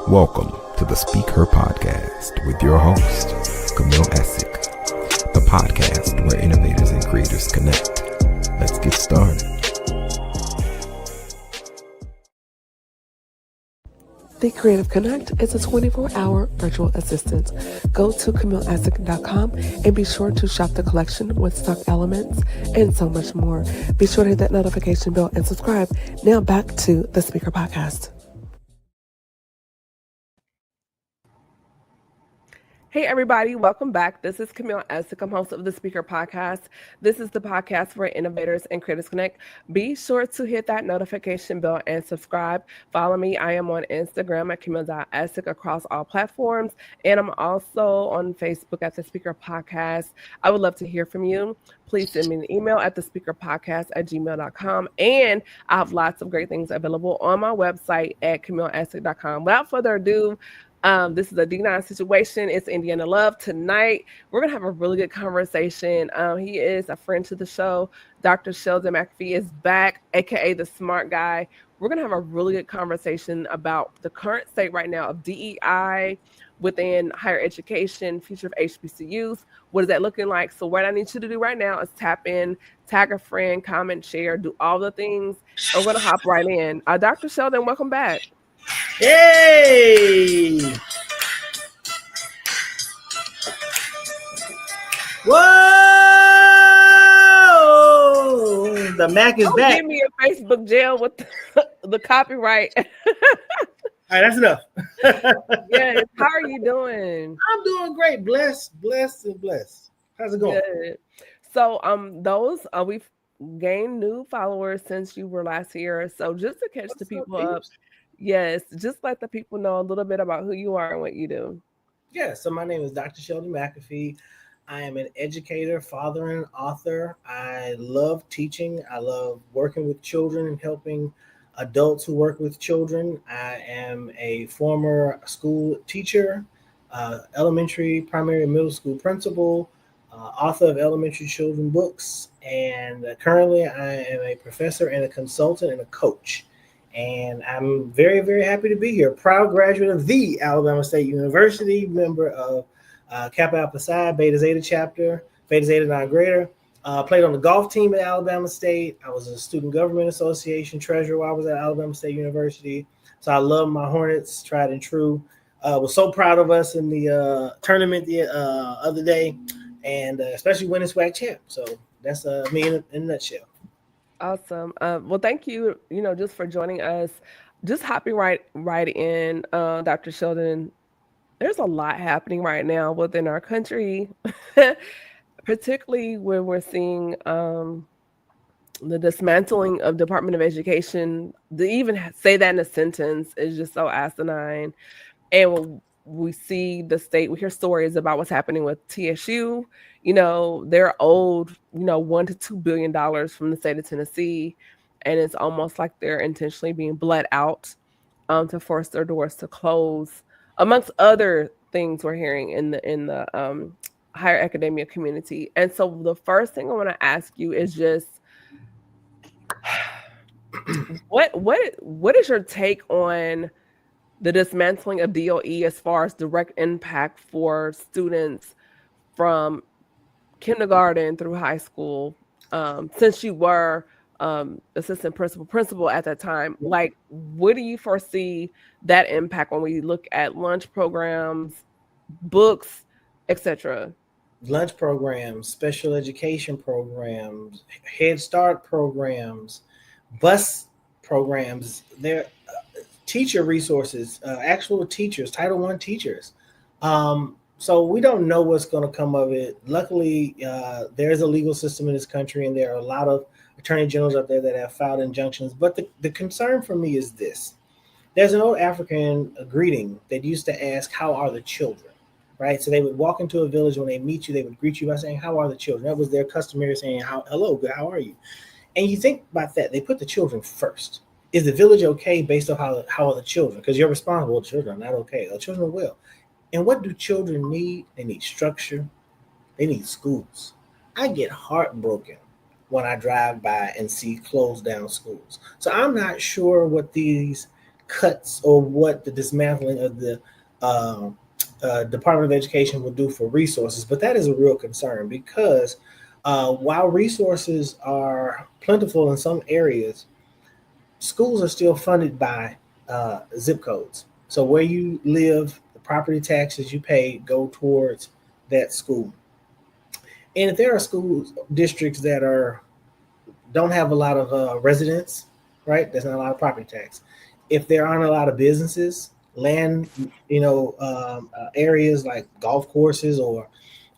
Welcome to the Speak Her Podcast with your host, Camille Essick, the podcast where innovators and creators connect. Let's get started. The Creative Connect is a 24-hour virtual assistant. Go to CamilleEssick.com and be sure to shop the collection with stock elements and so much more. Be sure to hit that notification bell and subscribe. Now back to the Speaker Podcast. Hey everybody, welcome back. This is Camille Essick. I'm host of the Speaker Podcast. This is the podcast where innovators and creators connect. Be sure to hit that notification bell and subscribe. Follow me. I am on Instagram at Camille.Essick across all platforms. And I'm also on Facebook at the Speaker Podcast. I would love to hear from you. Please send me an email at thespeakerpodcast@gmail.com. And I have lots of great things available on my website at CamilleEssick.com. Without further ado, this is a D9 situation. It's Indiana Love. Tonight, we're going to have a really good conversation. He is a friend to the show. Dr. Sheldon McAfee is back, aka the smart guy. We're going to have a really good conversation about the current state right now of DEI within higher education, future of HBCUs. What is that looking like? So what I need you to do right now is tap in, tag a friend, comment, share, do all the things. And we're going to hop right in. Dr. Sheldon, welcome back. Hey! Whoa! The Mac is Don't back. Give me a Facebook jail with the copyright. All right, that's enough. Yes. How are you doing? I'm doing great. Blessed. How's it going? Good. So we've gained new followers since you were last here. So just to catch the people up. Yes, just let the people know a little bit about who you are and what you do. Yeah, so my name is Dr. Sheldon McAfee. I am an educator, father, and author. I love teaching. I love working with children and helping adults who work with children. I am a former school teacher, elementary, primary, and middle school principal, author of elementary children books, and currently I am a professor and a consultant and a coach. And I'm very, very happy to be here. Proud graduate of the Alabama State University, member of Kappa Alpha Psi, Beta Zeta chapter, Beta Zeta non-grader. Played on the golf team at Alabama State. I was a Student Government Association treasurer while I was at Alabama State University. So I love my Hornets, tried and true. Was so proud of us in the tournament the other day, and especially winning SWAC champ. So that's me in a nutshell. Awesome. Well, thank you, just for joining us. Just hopping right in, Dr. Sheldon. There's a lot happening right now within our country, particularly when we're seeing the dismantling of Department of Education. To even say that in a sentence is just so asinine. And we see the state, we hear stories about what's happening with TSU. They're owed, $1 to $2 billion from the state of Tennessee. And it's almost like they're intentionally being bled out to force their doors to close, amongst other things we're hearing in the higher academia community. And so the first thing I want to ask you is just what is your take on the dismantling of DOE as far as direct impact for students from kindergarten through high school, since you were assistant principal at that time? Like, what do you foresee that impact when we look at lunch programs, books, etc.? Lunch programs, special education programs, Head Start programs, bus programs, their teacher resources, actual teachers, Title I teachers. So we don't know what's going to come of it. Luckily, there's a legal system in this country, and there are a lot of attorney generals out there that have filed injunctions. But the concern for me is this. There's an old African greeting that used to ask, how are the children? Right? So they would walk into a village. When they meet you, they would greet you by saying, how are the children? That was their customary saying, hello, good, how are you? And you think about that. They put the children first. Is the village okay based on how are the children? Because you're responsible. Children are not okay. The children are well. And what do children need? They need structure. They need schools. I get heartbroken when I drive by and see closed down schools. So I'm not sure what these cuts or what the dismantling of the Department of Education will do for resources. But that is a real concern because while resources are plentiful in some areas, schools are still funded by zip codes. So where you live, the property taxes you pay go towards that school. And if there are school districts that don't have a lot of residents, right? There's not a lot of property tax. If there aren't a lot of businesses, land, areas like golf courses or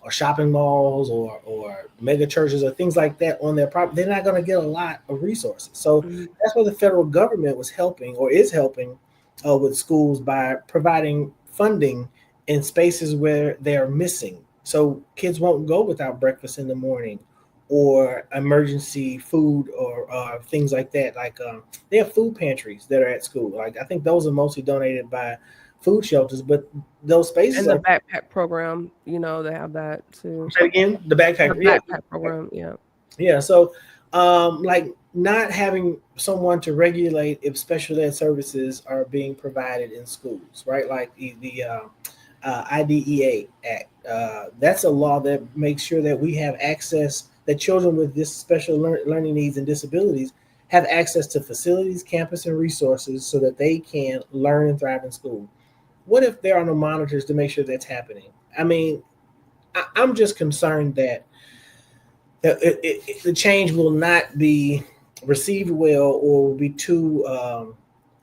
shopping malls or mega churches or things like that on their property, they're not going to get a lot of resources. So that's where the federal government was helping or is helping with schools by providing funding in spaces where they're missing. So kids won't go without breakfast in the morning or emergency food or things like that. Like they have food pantries that are at school. Like I think those are mostly donated by food shelters, but those spaces and the backpack program, they have that too. Say again, the backpack Program, yeah. Yeah. So, like not having someone to regulate if special ed services are being provided in schools, right? Like the IDEA Act. That's a law that makes sure that we have access, that children with this special learning needs and disabilities have access to facilities, campus, and resources so that they can learn and thrive in school. What if there are no monitors to make sure that's happening? I mean, I'm just concerned that the change will not be received well or will be too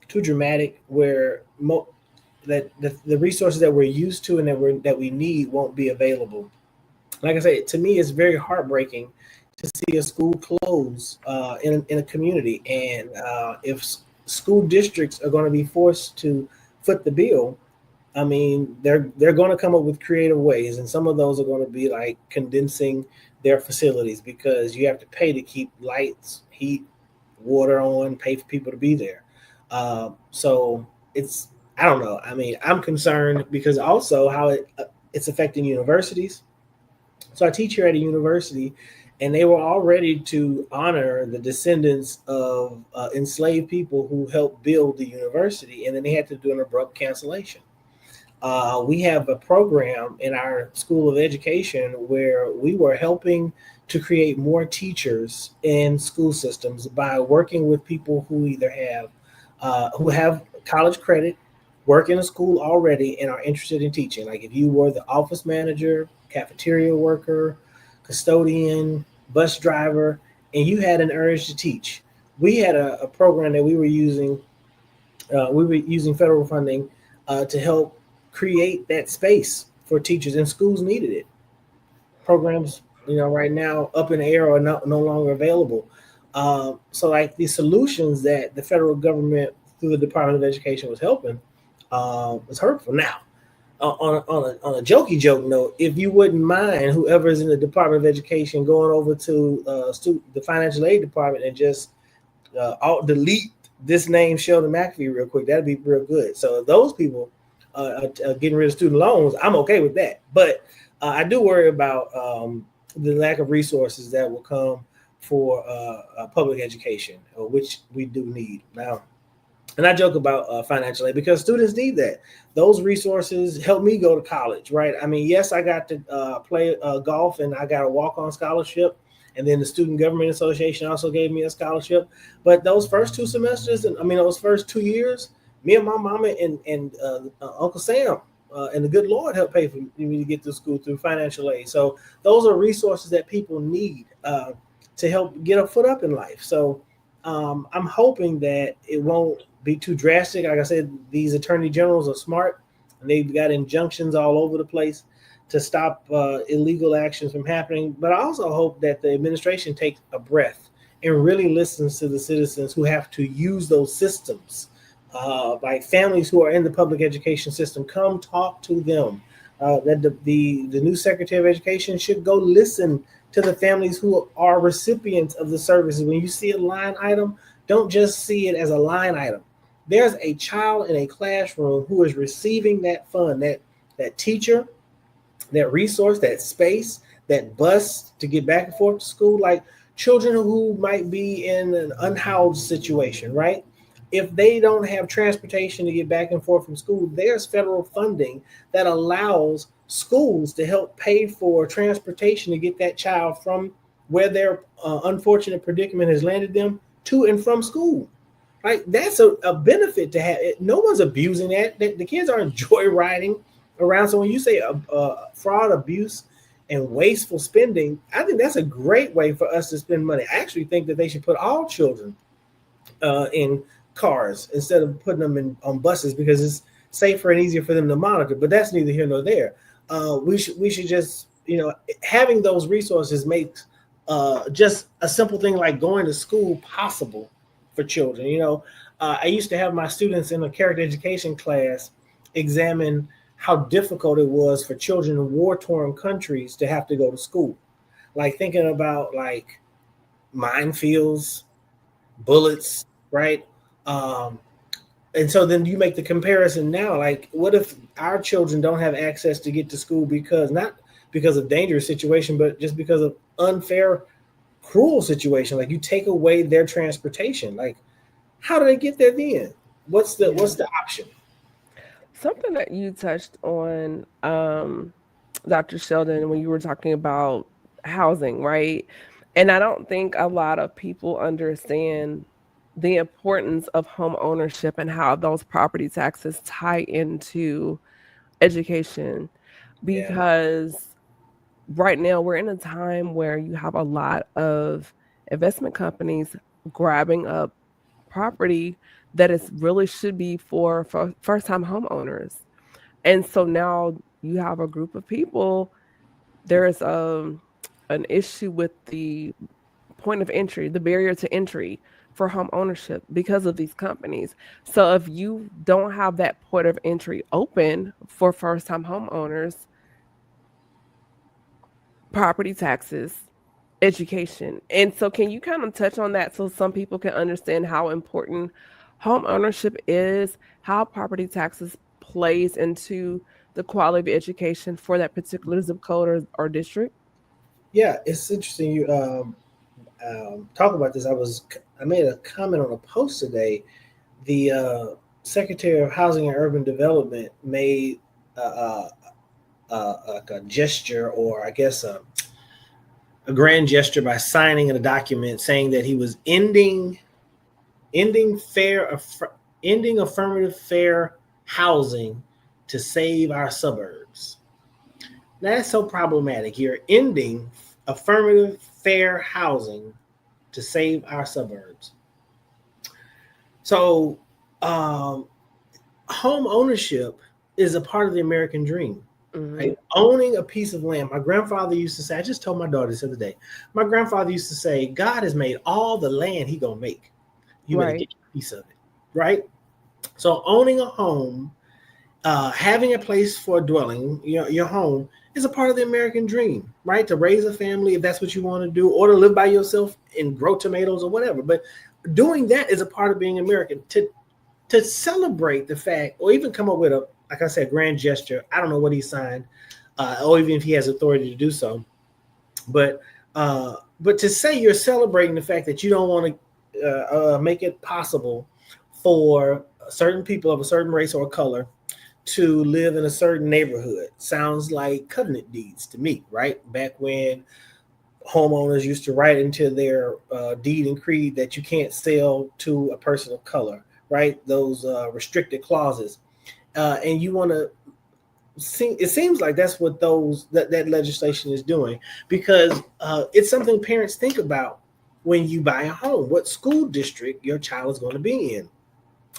dramatic, where that the resources that we're used to and that we need won't be available. Like I say, to me, it's very heartbreaking to see a school close in a community, and if school districts are going to be forced to foot the bill, I mean, they're going to come up with creative ways, and some of those are going to be like condensing their facilities because you have to pay to keep lights, heat, water on, pay for people to be there. So I don't know. I mean, I'm concerned because also how it's affecting universities. So I teach here at a university, and they were all ready to honor the descendants of enslaved people who helped build the university, and then they had to do an abrupt cancellation. We have a program in our School of Education where we were helping to create more teachers in school systems by working with people who either who have college credit, work in a school already, and are interested in teaching. Like if you were the office manager, cafeteria worker, custodian, bus driver, and you had an urge to teach. We had a program that we were using federal funding to help create that space for teachers, and schools needed it. Programs, right now up in the air are no longer available. So like the solutions that the federal government through the Department of Education was helping was hurtful. Now, on a jokey joke note, if you wouldn't mind, whoever's in the Department of Education going over to the financial aid department and just delete this name Sheldon McAfee real quick, that'd be real good. So if those people getting rid of student loans, I'm okay with that. But I do worry about the lack of resources that will come for public education, which we do need now. And I joke about financial aid because students need that. Those resources help me go to college, right? I mean, yes, I got to play golf and I got a walk-on scholarship. And then the Student Government Association also gave me a scholarship. But those first 2 semesters, those first 2 years, me and my mama and Uncle Sam and the good Lord helped pay for me to get to school through financial aid. So those are resources that people need to help get a foot up in life. So I'm hoping that it won't be too drastic. Like I said, these attorney generals are smart, and they've got injunctions all over the place to stop illegal actions from happening. But I also hope that the administration takes a breath and really listens to the citizens who have to use those systems. Like families who are in the public education system, come talk to them. That the new Secretary of Education should go listen to the families who are recipients of the services. When you see a line item, don't just see it as a line item. There's a child in a classroom who is receiving that fund, that teacher, that resource, that space, that bus to get back and forth to school, like children who might be in an unhoused situation, right? if they don't have transportation to get back and forth from school, there's federal funding that allows schools to help pay for transportation to get that child from where their unfortunate predicament has landed them to and from school. Right? That's a benefit to have. No one's abusing that. The kids aren't joyriding around. So when you say fraud, abuse, and wasteful spending, I think that's a great way for us to spend money. I actually think that they should put all children in cars instead of putting them on buses because it's safer and easier for them to monitor. But that's neither here nor there. We should just, having those resources makes just a simple thing like going to school possible for children. I used to have my students in a character education class examine how difficult it was for children in war-torn countries to have to go to school. Like thinking about like minefields, bullets, right? And so then you make the comparison now, like what if our children don't have access to get to school not because of dangerous situation, but just because of unfair, cruel situation? Like you take away their transportation. Like how do they get there then? What's the option? Something that you touched on, Dr. Sheldon, when you were talking about housing, right? And I don't think a lot of people understand the importance of home ownership and how those property taxes tie into education. Yeah. Because right now we're in a time where you have a lot of investment companies grabbing up property that is really should be for first-time homeowners. And so now you have a group of people, there's an issue with the point of entry, the barrier to entry for home ownership because of these companies. So if you don't have that point of entry open for first-time homeowners, property taxes, education. And so can you kind of touch on that so some people can understand how important home ownership is, how property taxes plays into the quality of education for that particular zip code or district? Yeah, it's interesting you talk about this. I made a comment on a post today. The Secretary of Housing and Urban Development made like a gesture, or I guess a grand gesture, by signing a document saying that he was ending affirmative fair housing to save our suburbs. That's so problematic. You're ending affirmative fair housing to save our suburbs. So home ownership is a part of the American dream. Right? Owning a piece of land. My grandfather used to say, I just told my daughter this other day, my grandfather used to say, God has made all the land he gonna make. You better get a piece of it. Right? So owning a home, having a place for dwelling, your home, is a part of the American dream, right? To raise a family, if that's what you want to do, or to live by yourself and grow tomatoes or whatever. But doing that is a part of being American. To celebrate the fact, or even come up with a, like I said, grand gesture. I don't know what he signed, or even if he has authority to do so. But to say you're celebrating the fact that you don't want to make it possible for certain people of a certain race or color to live in a certain neighborhood sounds like covenant deeds to me, right? Back when homeowners used to write into their deed and creed that you can't sell to a person of color, right? Those restricted clauses. And you want to see, it seems like that's what that legislation is doing, because it's something parents think about when you buy a home, what school district your child is going to be in.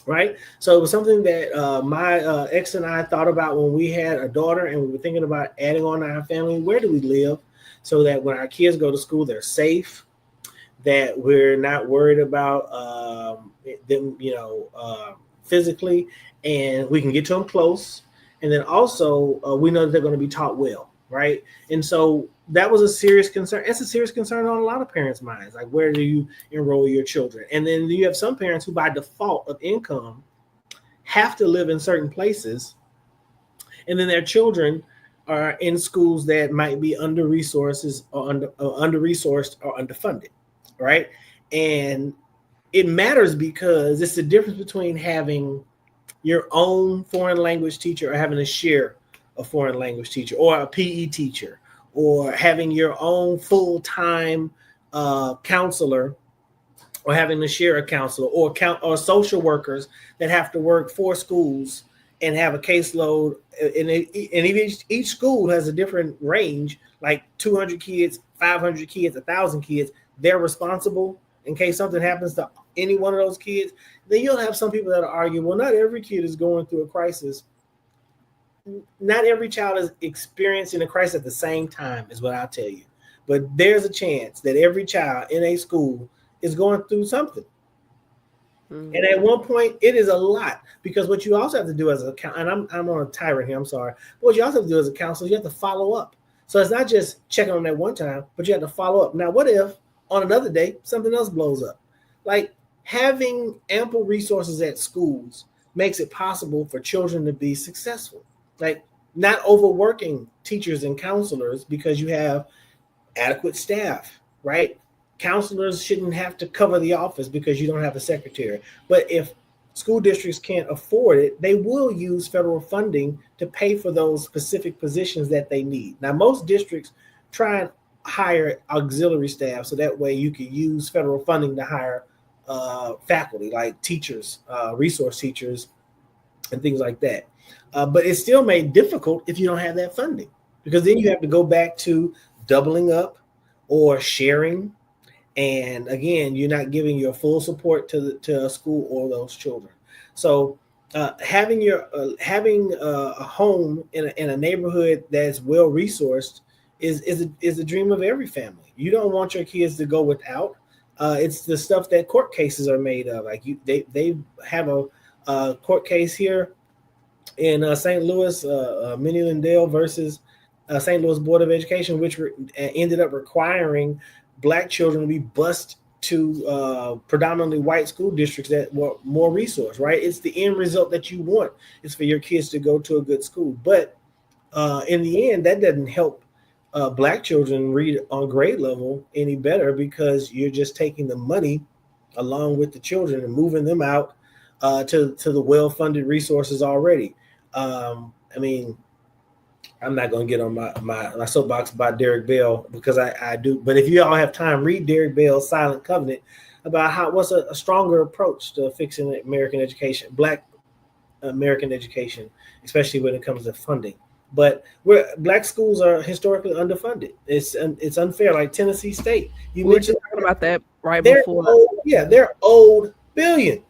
Right. So it was something that my ex and I thought about when we had a daughter and we were thinking about adding on to our family. Where do we live so that when our kids go to school, they're safe, that we're not worried about them, physically, and we can get to them close. And then also we know that they're going to be taught well. Right. And so that was a serious concern. It's a serious concern on a lot of parents' minds. Like, where do you enroll your children? And then you have some parents who, by default of income, have to live in certain places. And then their children are in schools that might be under-resourced or underfunded. Right. And it matters because it's the difference between having your own foreign language teacher or having to share a foreign language teacher or a PE teacher or having your own full-time counselor or having to share a counselor or social workers that have to work 4 schools and have a caseload. And each school has a different range, like 200 kids, 500 kids, 1,000 kids. They're responsible in case something happens to any one of those kids. Then you'll have some people that argue, well, not every kid is going through a crisis. Not every child is experiencing a crisis at the same time, is what I'll tell you. But there's a chance that every child in a school is going through something. Mm-hmm. And at one point, it is a lot, because what you also have to do as a, and I'm on a tyrant here, I'm sorry. But what you also have to do as a counselor, you have to follow up. So it's not just checking on that one time, but you have to follow up. Now, what if on another day, something else blows up? Like, having ample resources at schools makes it possible for children to be successful. Like, not overworking teachers and counselors because you have adequate staff, right? Counselors shouldn't have to cover the office because you don't have a secretary. But if school districts can't afford it, they will use federal funding to pay for those specific positions that they need. Now, most districts try and hire auxiliary staff so that way you can use federal funding to hire faculty like teachers, resource teachers, and things like that. But it's still made difficult if you don't have that funding, because then you have to go back to doubling up or sharing. And again, you're not giving your full support to a school or those children. So having a home in a neighborhood that's well resourced is a dream of every family. You don't want your kids to go without. It's the stuff that court cases are made of. Like they have a court case here in St. Louis, Minnie Lindell versus St. Louis Board of Education, which ended up requiring Black children to be bused to predominantly white school districts that were more resourced, right? It's the end result that you want. It's for your kids to go to a good school. But in the end, that doesn't help Black children read on grade level any better, because you're just taking the money along with the children and moving them out to the well-funded resources already. I mean, I'm not going to get on my soapbox about Derek Bell, because I do. But if you all have time, read Derek Bell's Silent Covenant about what's a stronger approach to fixing American education, Black American education, especially when it comes to funding. But Black schools are historically underfunded. It's unfair. Like Tennessee State, we were just talking about that right before. They're owed billion,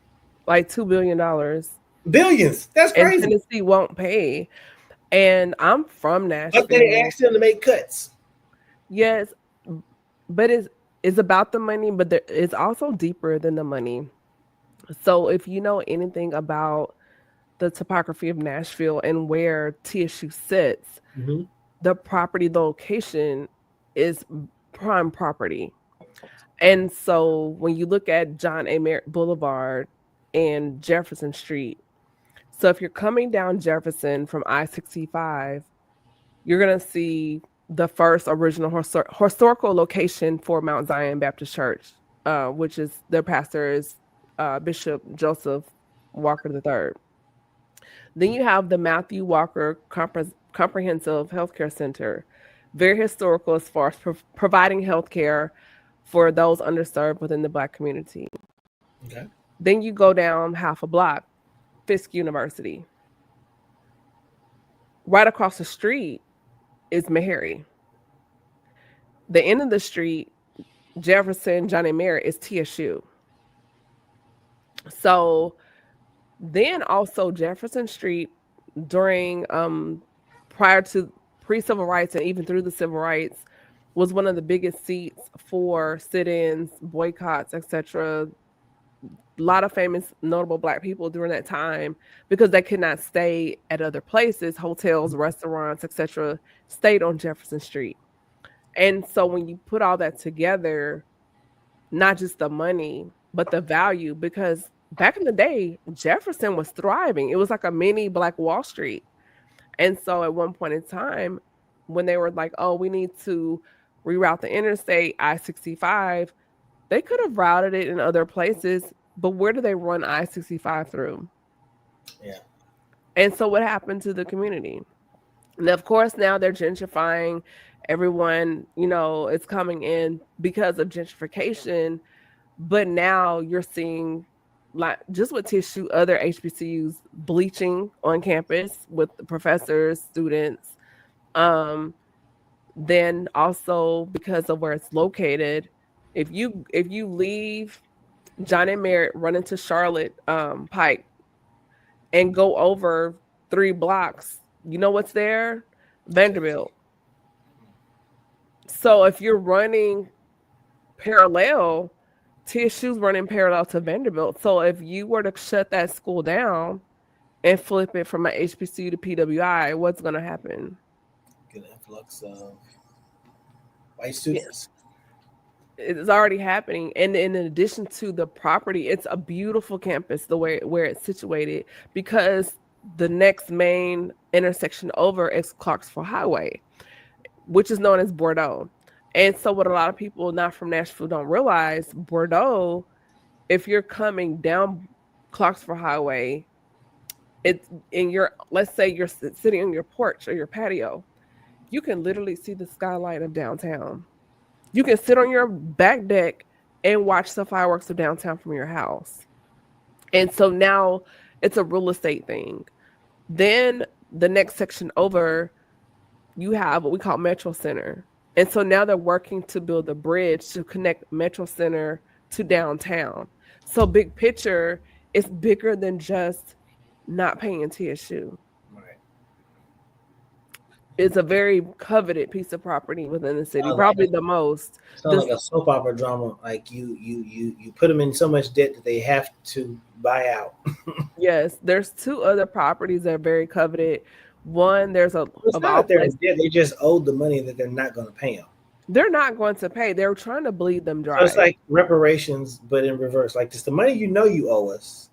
like $2 billion. Billions. That's crazy. And Tennessee won't pay. And I'm from Nashville. But they asked them to make cuts. Yes, but it's about the money, but it's also deeper than the money. So if you know anything about the topography of Nashville and where TSU sits, mm-hmm. the property location is prime property. And so when you look at John A. Merritt Boulevard and Jefferson Street, so if you're coming down Jefferson from I-65, you're going to see the first original historical location for Mount Zion Baptist Church, which is their pastor is Bishop Joseph Walker III. Then you have the Matthew Walker Comprehensive Healthcare Center, very historical as far as providing healthcare for those underserved within the Black community. Okay. Then you go down half a block, Fisk University. Right across the street is Meharry. The end of the street, Jefferson, John A. Merritt, is TSU. So then also Jefferson Street during prior to pre-civil rights and even through the civil rights was one of the biggest seats for sit-ins, boycotts, etc. A lot of famous, notable Black people during that time, because they could not stay at other places, hotels, restaurants, etc., stayed on Jefferson Street. And so when you put all that together, not just the money, but the value, because back in the day, Jefferson was thriving. It was like a mini Black Wall Street. And so at one point in time, when they were like, oh, we need to reroute the interstate, I-65, they could have routed it in other places but where do they run I-65 through? Yeah. And so what happened to the community? And of course, now they're gentrifying. Everyone, is coming in because of gentrification. But now you're seeing, like, just with tissue, other HBCUs bleaching on campus with the professors, students. Then also because of where it's located, if you leave John and Merritt, run into Charlotte Pike, and go over 3 blocks, you know what's there? Vanderbilt. So if you're running parallel, TSU's running parallel to Vanderbilt. So if you were to shut that school down and flip it from an HBCU to PWI, what's going to happen? Good influx of white students. It's already happening. And in addition to the property, it's a beautiful campus, the way where it's situated, because the next main intersection over is Clarksville Highway, which is known as Bordeaux. And so what a lot of people not from Nashville don't realize, Bordeaux, if you're coming down Clarksville Highway, it's in your, let's say you're sitting on your porch or your patio, you can literally see the skyline of downtown. You can sit on your back deck and watch the fireworks of downtown from your house. And so now it's a real estate thing. Then the next section over, you have what we call Metro Center. And so now they're working to build a bridge to connect Metro Center to downtown. So big picture, it's bigger than just not paying TSU. Right. It's a very coveted piece of property within the city, probably the most. Sounds like a soap opera drama. Like you put them in so much debt that they have to buy out. Yes, there's 2 other properties that are very coveted. One, there's it's not that they just owed the money that they're not going to pay them. They're not going to pay. They're trying to bleed them dry. So it's like reparations, but in reverse. Like, it's the money you owe us.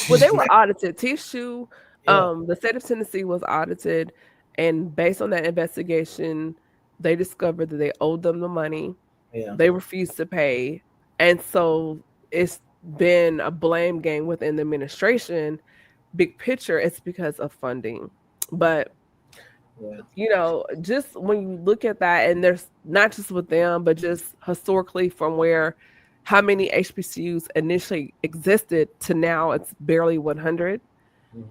Well, they were audited. TSU, the state of Tennessee was audited, and based on that investigation, they discovered that they owed them the money. Yeah. They refused to pay, and so it's been a blame game within the administration. Big picture, it's because of funding. But just when you look at that, and there's not just with them, but just historically from how many HBCUs initially existed to now it's barely 100.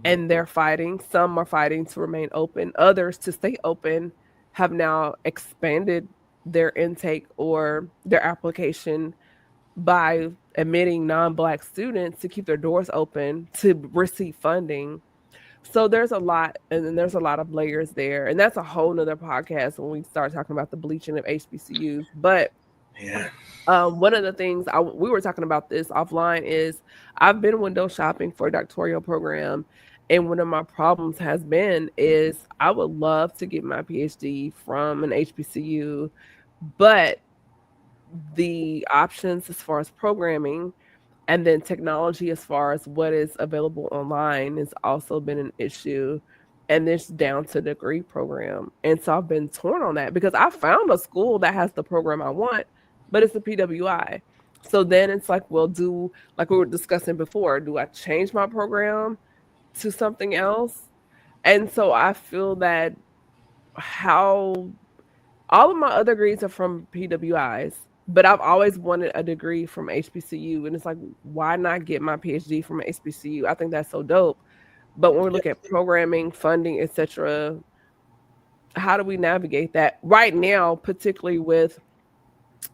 And they're fighting. Some are fighting to remain open. Others, to stay open, have now expanded their intake or their application by admitting non-Black students to keep their doors open to receive funding. So there's a lot, and then there's a lot of layers there. And that's a whole nother podcast when we start talking about the bleaching of HBCUs. But one of the things we were talking about this offline is I've been window shopping for a doctoral program, and one of my problems has been is I would love to get my PhD from an HBCU, but the options as far as programming and then technology as far as what is available online has also been an issue. And it's down to the degree program. And so I've been torn on that because I found a school that has the program I want, but it's a PWI. So then it's like, well, like we were discussing before, do I change my program to something else? And so I feel that all of my other degrees are from PWIs, but I've always wanted a degree from HBCU. And it's like, why not get my PhD from HBCU? I think that's so dope. But when we look at programming, funding, etc., how do we navigate that right now, particularly with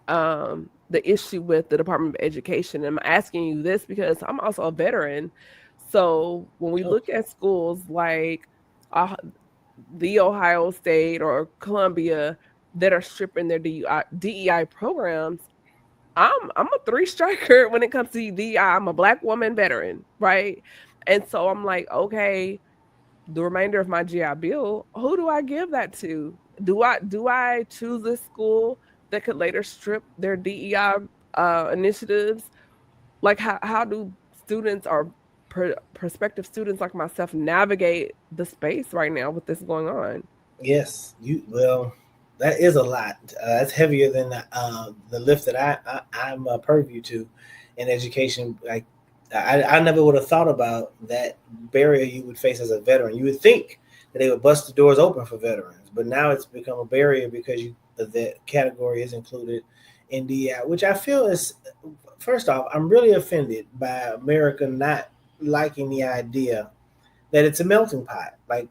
the issue with the Department of Education? And I'm asking you this because I'm also a veteran. So when we look at schools like the Ohio State or Columbia that are stripping their DEI programs, I'm a 3-striker when it comes to DEI. I'm a Black woman veteran, right? And so I'm like, okay, the remainder of my GI Bill, who do I give that to? Do I choose this school that could later strip their DEI initiatives? Like, how do students or prospective students like myself navigate the space right now with this going on? Yes, that is a lot. That's heavier than the lift that I'm purview to. in education. Like I never would have thought about that barrier you would face as a veteran. You would think that they would bust the doors open for veterans, but now it's become a barrier because the category is included in DEI, which I feel is, first off, I'm really offended by America not liking the idea that it's a melting pot. Like,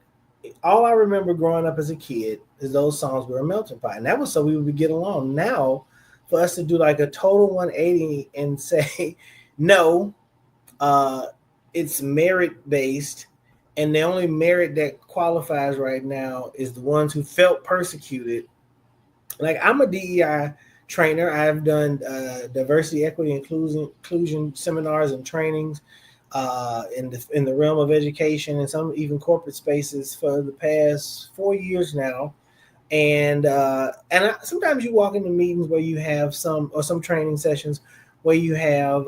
all I remember growing up as a kid is those songs were a melting pot, and that was so we would get along. Now, for us to do like a total 180 and say, no, uh, it's merit based, and the only merit that qualifies right now is the ones who felt persecuted. Like, I'm a DEI trainer. I've done diversity, equity, inclusion seminars and trainings in the realm of education and some even corporate spaces for the past 4 years now. And sometimes you walk into meetings where you have some training sessions where you have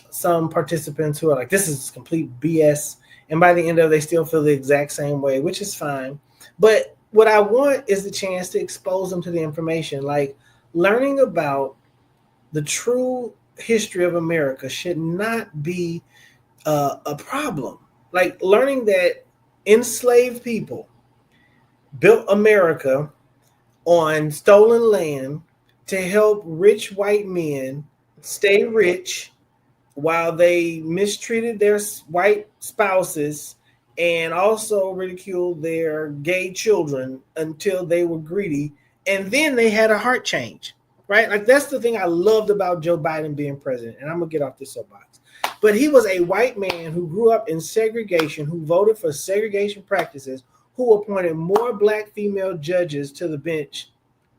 some participants who are like, this is complete BS, and by the end of it, they still feel the exact same way, which is fine. But what I want is the chance to expose them to the information. Like, learning about the true history of America should not be a problem. Like, learning that enslaved people built America on stolen land to help rich white men stay rich while they mistreated their white spouses and also ridiculed their gay children until they were greedy. And then they had a heart change, right? Like, that's the thing I loved about Joe Biden being president. And I'm going to get off this soapbox. But he was a white man who grew up in segregation, who voted for segregation practices, who appointed more black female judges to the bench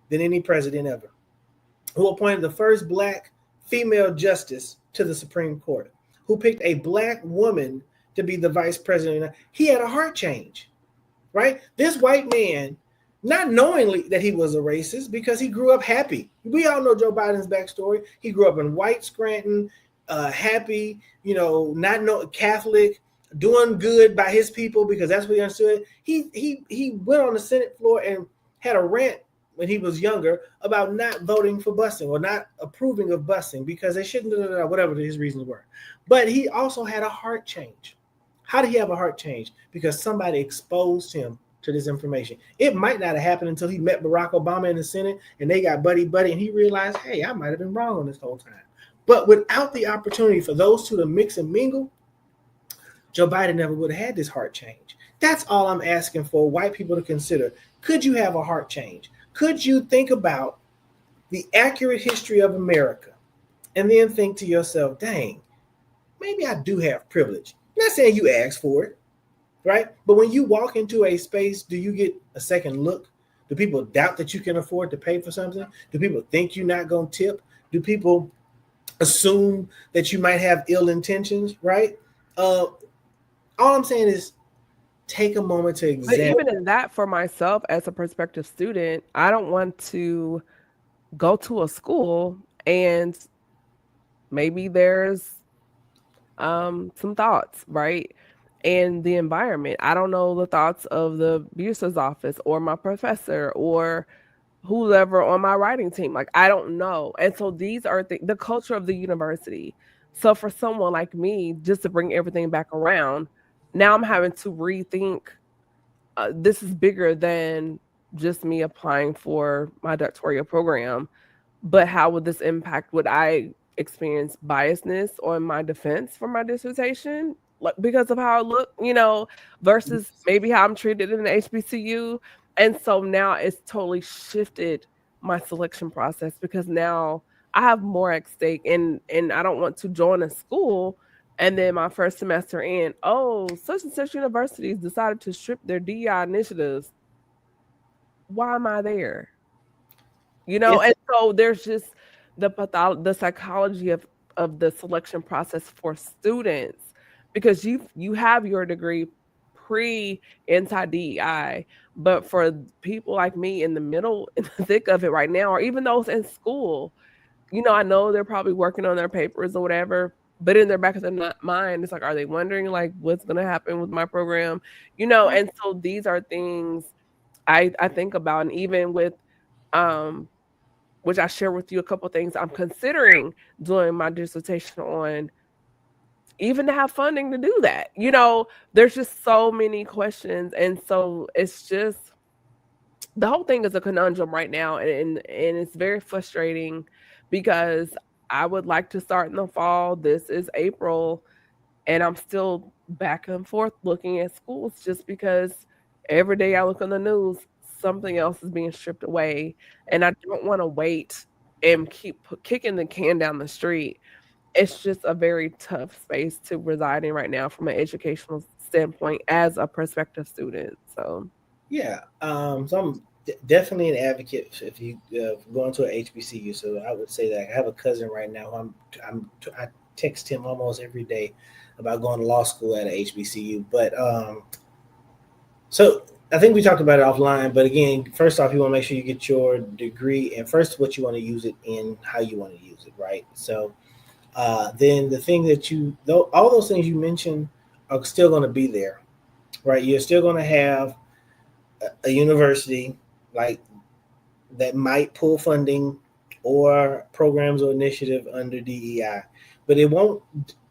than any president ever, who appointed the first black female justice to the Supreme Court, who picked a black woman to be the vice president. He had a heart change, right? This white man, not knowingly that he was a racist, because he grew up happy. We all know Joe Biden's backstory. He grew up in white Scranton, happy, not Catholic, doing good by his people because that's what he understood. He went on the Senate floor and had a rant when he was younger about not voting for busing or not approving of busing because they shouldn't, whatever his reasons were. But he also had a heart change. How did he have a heart change? Because somebody exposed him to this information. It might not have happened until he met Barack Obama in the Senate and they got buddy, and he realized, hey, I might have been wrong on this whole time. But without the opportunity for those two to mix and mingle, Joe Biden never would have had this heart change. That's all I'm asking for white people to consider. Could you have a heart change? Could you think about the accurate history of America and then think to yourself, dang, maybe I do have privilege. I'm not saying you asked for it, right? But when you walk into a space, do you get a second look? Do people doubt that you can afford to pay for something? Do people think you're not going to tip? Do people assume that you might have ill intentions, right? All I'm saying is take a moment to examine. But even in that, for myself as a prospective student, I don't want to go to a school and maybe there's some thoughts, right? And the environment. I don't know the thoughts of the abuser's office or my professor or whoever on my writing team. Like, I don't know. And so these are the culture of the university. So for someone like me, just to bring everything back around, now I'm having to rethink. This is bigger than just me applying for my doctoral program, but how would this impact? Would I experience biasness on my defense for my dissertation, like because of how I look, versus maybe how I'm treated in the HBCU? And so now it's totally shifted my selection process because now I have more at stake, and I don't want to join a school and then my first semester in, oh, such and such universities decided to strip their DEI initiatives. Why am I there? And so there's just the psychology of the selection process for students, because you have your degree pre anti-DEI, but for people like me in the middle, in the thick of it right now, or even those in school, I know they're probably working on their papers or whatever, but in their back of their mind, it's like, are they wondering like what's going to happen with my program? And so these are things I think about, and even with which I share with you a couple things I'm considering doing my dissertation on, even to have funding to do that. There's just so many questions. And so it's just, the whole thing is a conundrum right now. And it's very frustrating because I would like to start in the fall. This is April, and I'm still back and forth looking at schools just because every day I look on the news, something else is being stripped away. And I don't want to wait and keep kicking the can down the street. It's just a very tough space to reside in right now from an educational standpoint as a prospective student. So, Yeah. So I'm definitely an advocate if you going to an HBCU. So I would say that I have a cousin right now who I text him almost every day about going to law school at a HBCU. But so I think we talked about it offline. But again, first off, you want to make sure you get your degree, and first what you want to use it in, how you want to use it, right? So then the thing that all those things you mentioned are still going to be there, right? You're still going to have a university like that might pull funding or programs or initiative under DEI, but it won't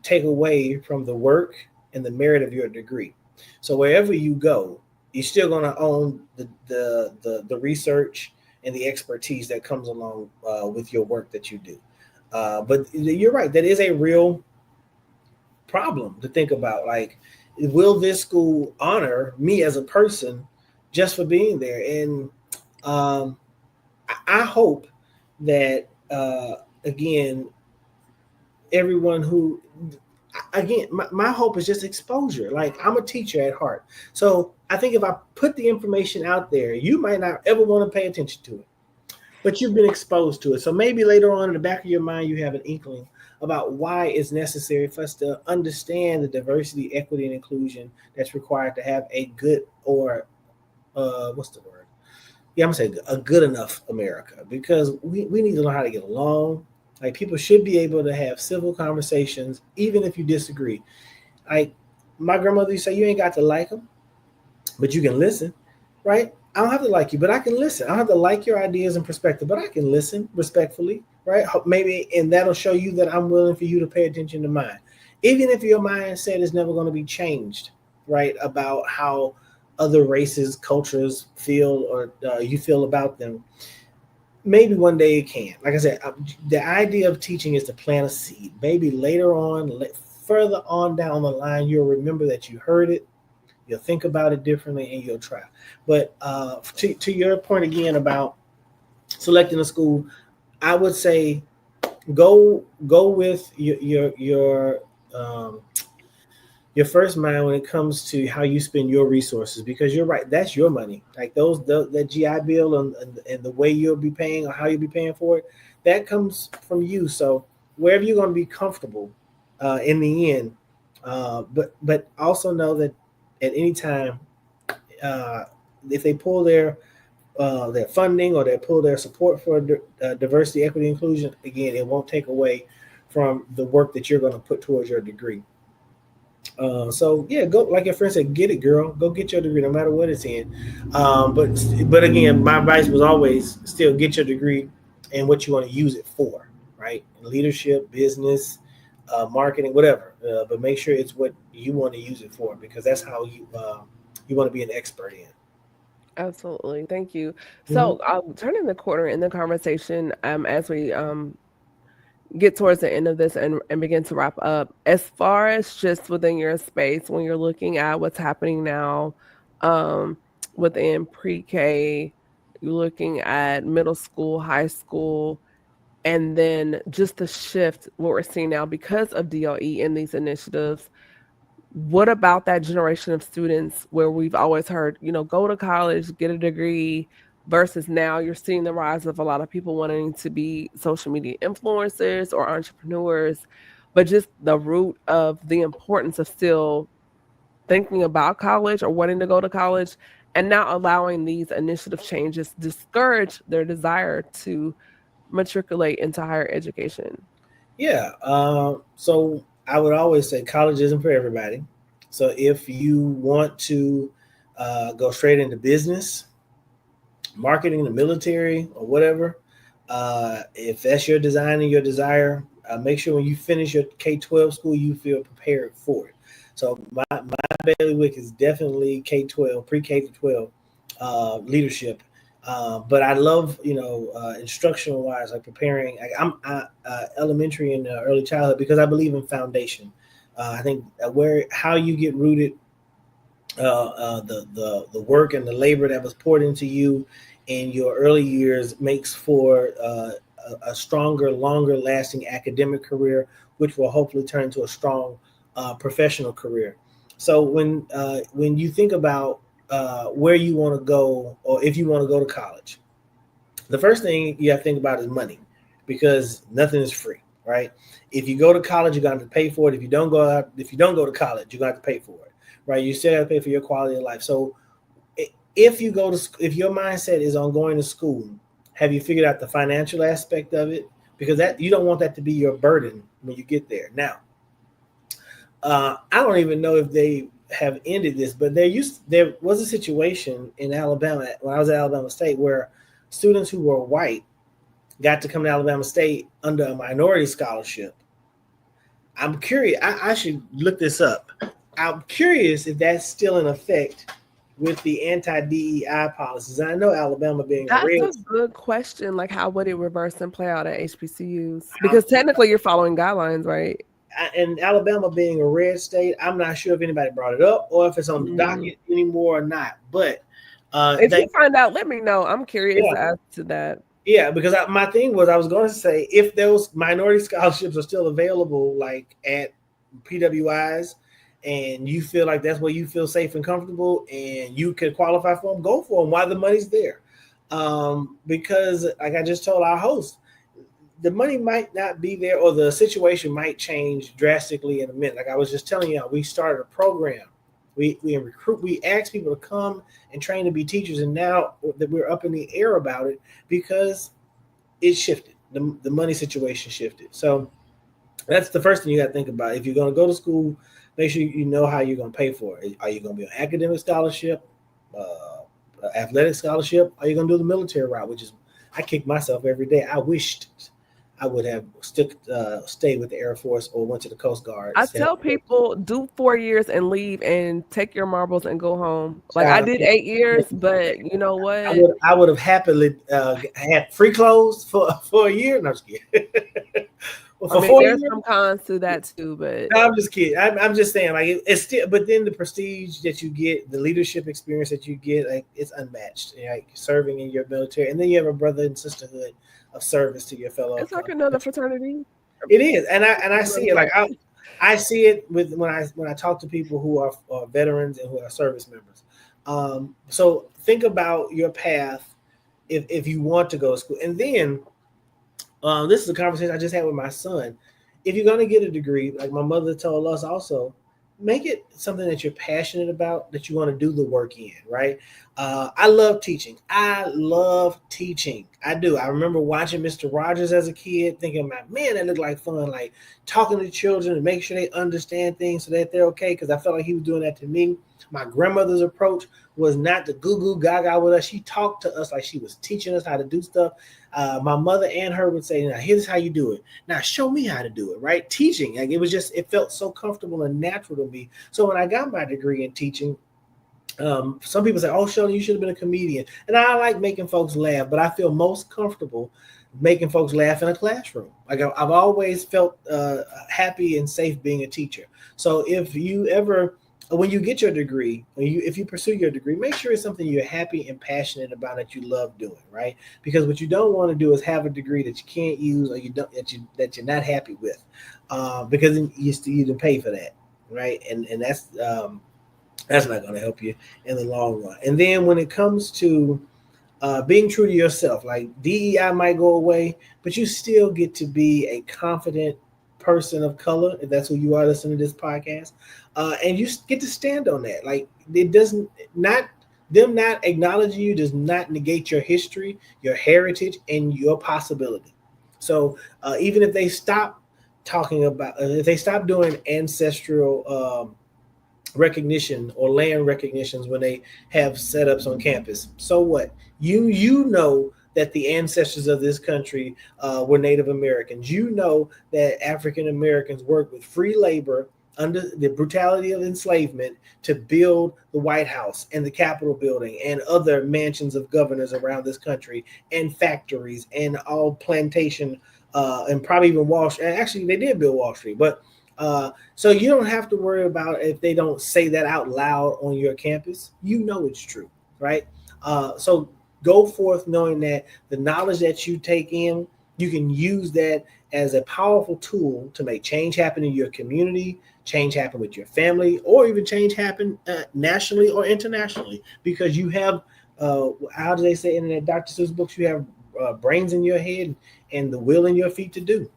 take away from the work and the merit of your degree. So wherever you go, you're still going to own the research and the expertise that comes along with your work that you do. But you're right, that is a real problem to think about. Like, will this school honor me as a person just for being there? And I hope that again, everyone who, again, my hope is just exposure. Like, I'm a teacher at heart, so I think if I put the information out there, you might not ever want to pay attention to it, but you've been exposed to it. So maybe later on in the back of your mind, you have an inkling about why it's necessary for us to understand the diversity, equity, and inclusion that's required to have a good, or what's the word? Yeah, I'm gonna say a good enough America, because we need to know how to get along. Like, people should be able to have civil conversations, even if you disagree. Like, my grandmother used to say, you ain't got to like them, but you can listen, right? I don't have to like you, but I can listen. I don't have to like your ideas and perspective, but I can listen respectfully, right? Maybe, and that'll show you that I'm willing for you to pay attention to mine. Even if your mindset is never going to be changed, right, about how other races, cultures feel, or you feel about them, maybe one day it can. Like I said, the idea of teaching is to plant a seed. Maybe later on, further on down the line, you'll remember that you heard it, you'll think about it differently, and you'll try. But to your point again about selecting a school, I would say go with your first mind when it comes to how you spend your resources, because you're right, that's your money. Like that GI Bill and the way you'll be paying, or how you'll be paying for it, that comes from you. So wherever you're going to be comfortable in the end, but also know that at any time, if they pull their funding, or they pull their support for diversity, equity, inclusion, again, it won't take away from the work that you're going to put towards your degree. So yeah, go, like your friend said, get it, girl. Go get your degree, no matter what it's in. But again, my advice was always still get your degree and what you want to use it for, right? Leadership, business, marketing, whatever. But make sure it's what you want to use it for, because that's how you want to be an expert in. absolutely. Thank you. So, turning the corner in the conversation, as we get towards the end of this and begin to wrap up, as far as just within your space, when you're looking at what's happening now within pre-K, you're looking at middle school, high school, and then just the shift, what we're seeing now because of DOE and these initiatives. What about that generation of students where we've always heard, go to college, get a degree, versus now you're seeing the rise of a lot of people wanting to be social media influencers or entrepreneurs, but just the root of the importance of still thinking about college or wanting to go to college, and not allowing these initiative changes discourage their desire to matriculate into higher education? Yeah. So I would always say college isn't for everybody. So if you want to go straight into business, marketing, the military, or whatever, If that's your design and your desire, make sure when you finish your K-12 school, you feel prepared for it. So my bailiwick is definitely K-12, pre-K to 12 leadership. But I love, instructional wise, like preparing. I'm elementary and early childhood because I believe in foundation. I think how you get rooted, the work and the labor that was poured into you in your early years makes for a stronger, longer lasting academic career, which will hopefully turn into a strong professional career. So when you think about where you want to go, or if you want to go to college, the first thing you have to think about is money, because nothing is free, right? If you go to college, you're going to have to pay for it. If you don't go to college, you're going to have to pay for it, right? You still have to pay for your quality of life. So if your mindset is on going to school, have you figured out the financial aspect of it? Because that you don't want that to be your burden when you get there. Now, I don't even know if they have ended this, but there was a situation in Alabama when I was at Alabama State where students who were white got to come to Alabama State under a minority scholarship. I'm curious. I should look this up. I'm curious if that's still in effect with the anti-DEI policies. I know Alabama being That's a good question. Like, how would it reverse and play out at HBCUs? Because technically, you're following guidelines, right? And Alabama being a red state, I'm not sure if anybody brought it up or if it's on the docket anymore or not. But if you find out, let me know. I'm curious as to that. Yeah, because my thing was I was going to say if those minority scholarships are still available, like at PWIs, and you feel like that's where you feel safe and comfortable and you could qualify for them, go for them while the money's there. Because like I just told our host, the money might not be there or the situation might change drastically in a minute. Like I was just telling you, we started a program. We asked people to come and train to be teachers, and now that we're up in the air about it because it shifted. The money situation shifted. So that's the first thing you got to think about. If you're going to go to school, make sure you know how you're going to pay for it. Are you going to be on academic scholarship, athletic scholarship? Are you going to do the military route, which is I kick myself every day. I wished I would have stayed with the Air Force or went to the Coast Guard. I tell people do 4 years and leave and take your marbles and go home. Like I did 8 years, but you know what? I would have happily had free clothes for a year. No, I'm just kidding. There's some cons to that too, but no, I'm just kidding. I'm just saying, like it's still, but then the prestige that you get, the leadership experience that you get, like it's unmatched. Like serving in your military, and then you have a brother and sisterhood of service to your fellow. It's like another fraternity. It is, and I see it. Like I see it with when I talk to people who are veterans and who are service members. So think about your path if you want to go to school, and then. This is a conversation I just had with my son. If you're going to get a degree, like my mother told us also, make it something that you're passionate about, that you want to do the work in, right? I love teaching. I do. I remember watching Mr. Rogers as a kid thinking, man, that looked like fun, like talking to children and make sure they understand things so that they're okay, because I felt like he was doing that to me. My grandmother's approach was not to goo gaga with us. She talked to us like she was teaching us how to do stuff. My mother and her would say, now here's how you do it. Now show me how to do it, right? Teaching, like it felt so comfortable and natural to me. So when I got my degree in teaching, some people say, oh, Sheldon, you should have been a comedian. And I like making folks laugh, but I feel most comfortable making folks laugh in a classroom. Like I've always felt happy and safe being a teacher. So if you ever, when you get your degree, if you pursue your degree, make sure it's something you're happy and passionate about, that you love doing, right? Because what you don't want to do is have a degree that you can't use, or that you're not happy with, because you didn't pay for that, right? And that's not going to help you in the long run. And then when it comes to being true to yourself, like DEI might go away, but you still get to be a confident person of color, if that's who you are listening to this podcast, and you get to stand on that. Like them not acknowledging you does not negate your history, your heritage, and your possibility. So even if they stop talking about, if they stop doing ancestral recognition or land recognitions when they have setups on campus, so what? You know that the ancestors of this country were Native Americans. You know that African Americans worked with free labor under the brutality of enslavement to build the White House and the Capitol building and other mansions of governors around this country and factories and all plantation and probably even Wall Street. Actually, they did build Wall Street, but so you don't have to worry about if they don't say that out loud on your campus. You know it's true, right? So go forth knowing that the knowledge that you take in, you can use that as a powerful tool to make change happen in your community, change happen with your family, or even change happen nationally or internationally, because you have, how do they say in the Dr. Seuss books, you have brains in your head and the will in your feet to do.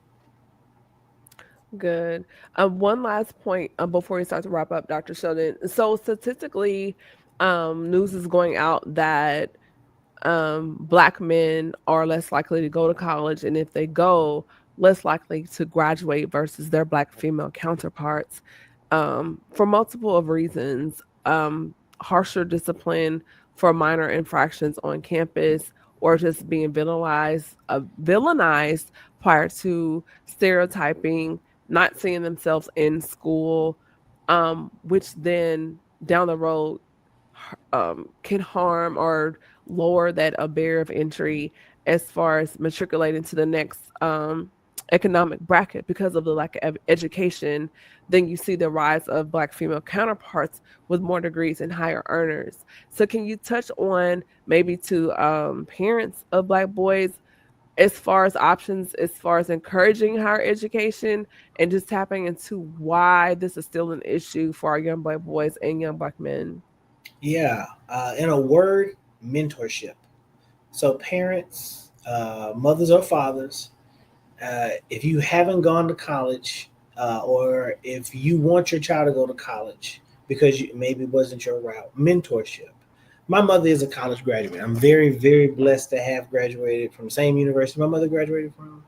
Good. One last point before we start to wrap up, Dr. Sheldon. So statistically, news is going out that Black men are less likely to go to college, and if they go, less likely to graduate versus their Black female counterparts, for multiple of reasons. Harsher discipline for minor infractions on campus, or just being villainized prior to stereotyping, not seeing themselves in school, which then down the road can harm or lower that a barrier of entry as far as matriculating to the next economic bracket because of the lack of education. Then you see the rise of Black female counterparts with more degrees and higher earners. So can you touch on maybe to parents of Black boys as far as options, as far as encouraging higher education, and just tapping into why this is still an issue for our young Black boys and young Black men? Yeah, in a word, mentorship. So parents, mothers or fathers, if you haven't gone to college, or if you want your child to go to college because maybe it wasn't your route, mentorship. My mother is a college graduate. I'm very, very blessed to have graduated from the same university my mother graduated from,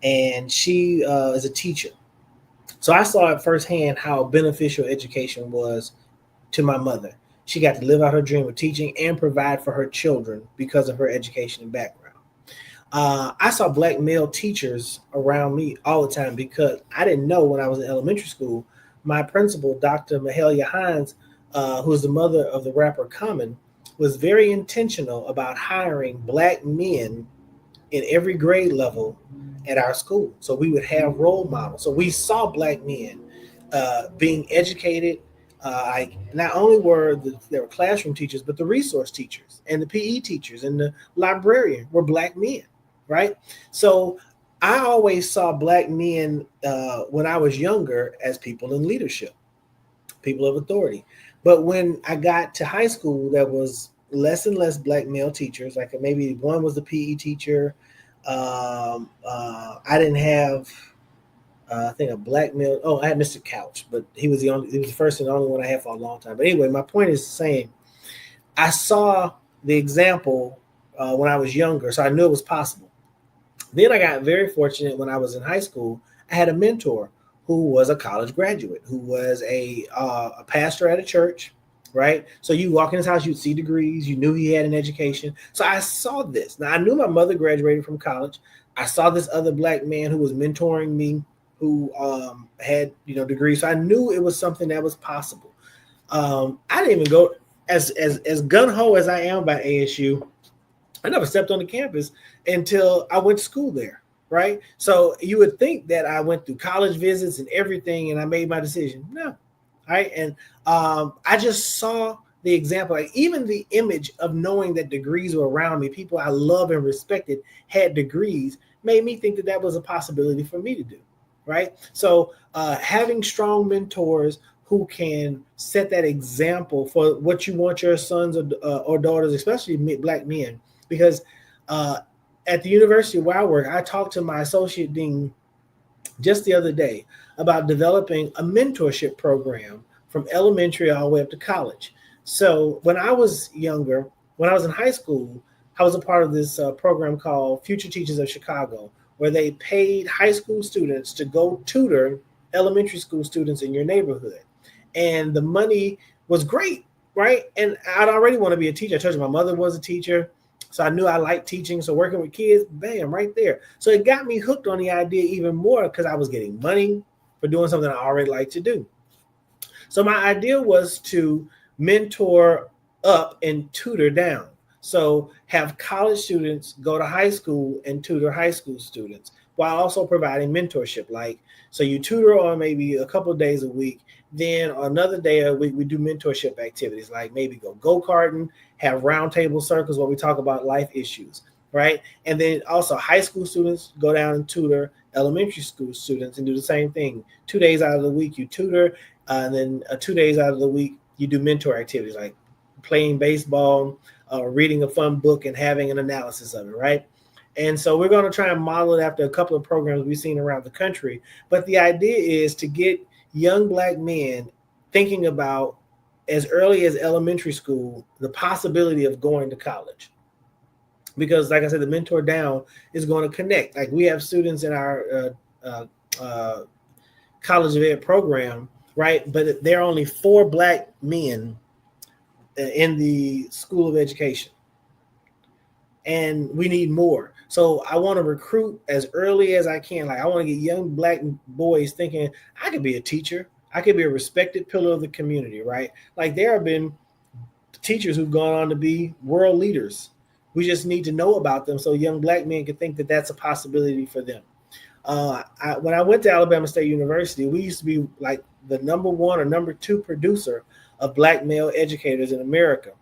and she is a teacher. So I saw at firsthand how beneficial education was to my mother. She got to live out her dream of teaching and provide for her children because of her education and background. I saw Black male teachers around me all the time because I didn't know when I was in elementary school. My principal, Dr. Mahalia Hines, who is the mother of the rapper Common, was very intentional about hiring Black men in every grade level at our school. So we would have role models. So we saw Black men being educated. Like not only there were classroom teachers, but the resource teachers and the PE teachers and the librarian were Black men, right? So I always saw Black men when I was younger as people in leadership, people of authority. But when I got to high school, there was less and less Black male teachers. Like maybe one was the PE teacher. I didn't have, I think, a Black male. Oh, I had Mr. Couch, but he was the first and only one I had for a long time. But anyway, my point is saying I saw the example when I was younger, so I knew it was possible. Then I got very fortunate when I was in high school. I had a mentor who was a college graduate, who was a pastor at a church, right? So you walk in his house, you'd see degrees, you knew he had an education. So I saw this. Now I knew my mother graduated from college. I saw this other Black man who was mentoring me, who had degrees. So I knew it was something that was possible. I didn't even go as gung-ho as I am by ASU. I never stepped on the campus until I went to school there, right? So you would think that I went through college visits and everything and I made my decision. No, right? And I just saw the example, like even the image of knowing that degrees were around me, people I love and respected had degrees, made me think that that was a possibility for me to do, right? So having strong mentors who can set that example for what you want your sons or daughters, especially Black men, because at the university where I work, I talked to my associate dean just the other day about developing a mentorship program from elementary all the way up to college. So when I was younger, when I was in high school, I was a part of this program called Future Teachers of Chicago, where they paid high school students to go tutor elementary school students in your neighborhood. And the money was great, right? And I'd already want to be a teacher. I told you my mother was a teacher. So I knew I liked teaching. So working with kids, bam, right there. So it got me hooked on the idea even more because I was getting money for doing something I already like to do. So my idea was to mentor up and tutor down. So have college students go to high school and tutor high school students while also providing mentorship. Like, so you tutor on maybe a couple of days a week. Then another day a week, we do mentorship activities like maybe go-karting, have roundtable circles where we talk about life issues, right? And then also high school students go down and tutor elementary school students and do the same thing. 2 days out of the week, you tutor, and then 2 days out of the week, you do mentor activities like playing baseball, reading a fun book, and having an analysis of it, right? And so we're going to try and model it after a couple of programs we've seen around the country. But the idea is to get young Black men thinking about, as early as elementary school, the possibility of going to college. Because, like I said, the Mentor Down is going to connect. Like, we have students in our College of Ed program, right? But there are only 4 Black men in the School of Education. And we need more. So I want to recruit as early as I can. Like, I want to get young Black boys thinking, I could be a teacher. I could be a respected pillar of the community, right? Like, there have been teachers who've gone on to be world leaders. We just need to know about them so young Black men can think that that's a possibility for them. When I went to Alabama State University, we used to be like the number 1 or number 2 producer of Black male educators in America.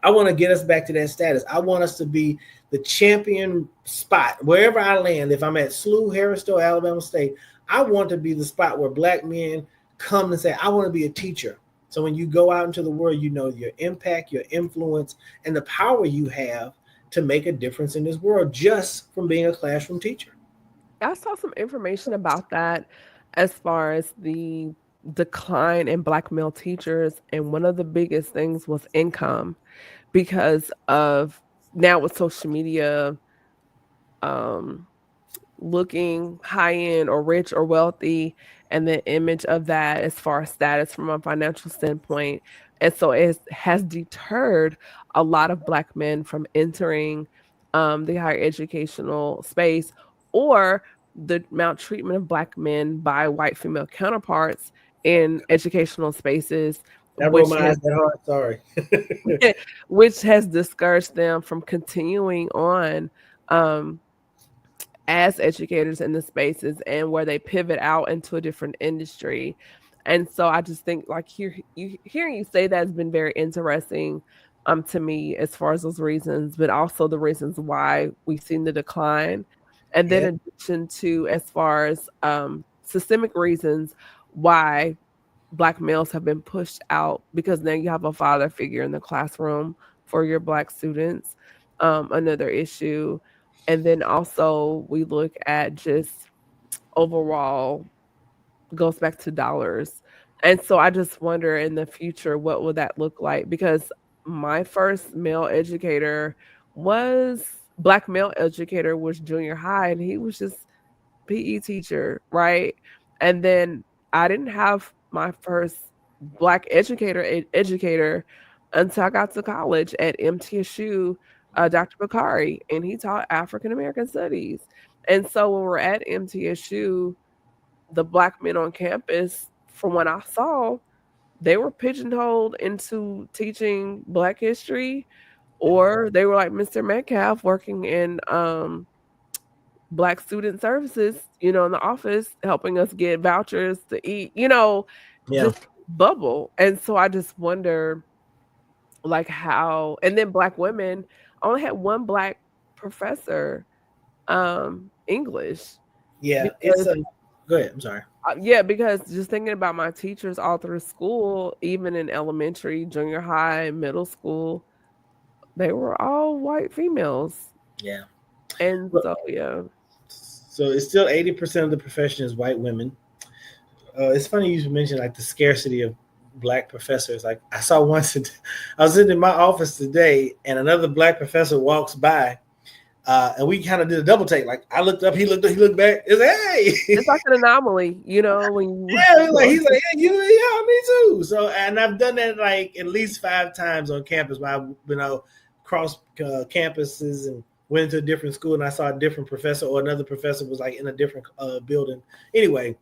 I want to get us back to that status. I want us to be the champion spot wherever I land. If I'm at SLU, Harris-Stowe, Alabama State, I want to be the spot where Black men come and say, I want to be a teacher. So when you go out into the world, you know your impact, your influence, and the power you have to make a difference in this world just from being a classroom teacher. I saw some information about that as far as the decline in Black male teachers. And one of the biggest things was income, because of now with social media, looking high end or rich or wealthy, and the image of that as far as status from a financial standpoint. And so it has deterred a lot of Black men from entering the higher educational space, or the maltreatment of Black men by white female counterparts in educational spaces, That broke my eyes that hard. Sorry. which has discouraged them from continuing on as educators in the spaces, and where they pivot out into a different industry. And so I just think, like, hearing you say that has been very interesting to me, as far as those reasons, but also the reasons why we've seen the decline. And then in addition to, as far as systemic reasons why Black males have been pushed out, because now you have a father figure in the classroom for your Black students, another issue. And then also we look at just overall, goes back to dollars. And so I just wonder, in the future, what will that look like? Because my first male educator was Black male educator was junior high, and he was just PE teacher, right? And then I didn't have my first Black educator until I got to college at MTSU, Dr. Bakari, and he taught African American studies. And so when we're at MTSU, the Black men on campus, from what I saw, they were pigeonholed into teaching Black history, or they were like Mr. Metcalf working in Black student services, in the office, helping us get vouchers to eat, just bubble. And so I just wonder, like, how, and then Black women, I only had one Black professor, English. Yeah, go ahead. I'm sorry. Yeah, because just thinking about my teachers all through school, even in elementary, junior high, middle school, they were all white females. Yeah. And so it's still 80% of the profession is white women. It's funny you mentioned like the scarcity of Black professors. Like, I saw once, I was in my office today, and another Black professor walks by, and we kind of did a double take. Like, I looked up, he looked back. It's like, hey, it's like an anomaly, when you, he's like, hey, me too. So, and I've done that like at least 5 times on campus where I've cross campuses and went into a different school, and I saw a different professor, or another professor was like in a different building. Anyway,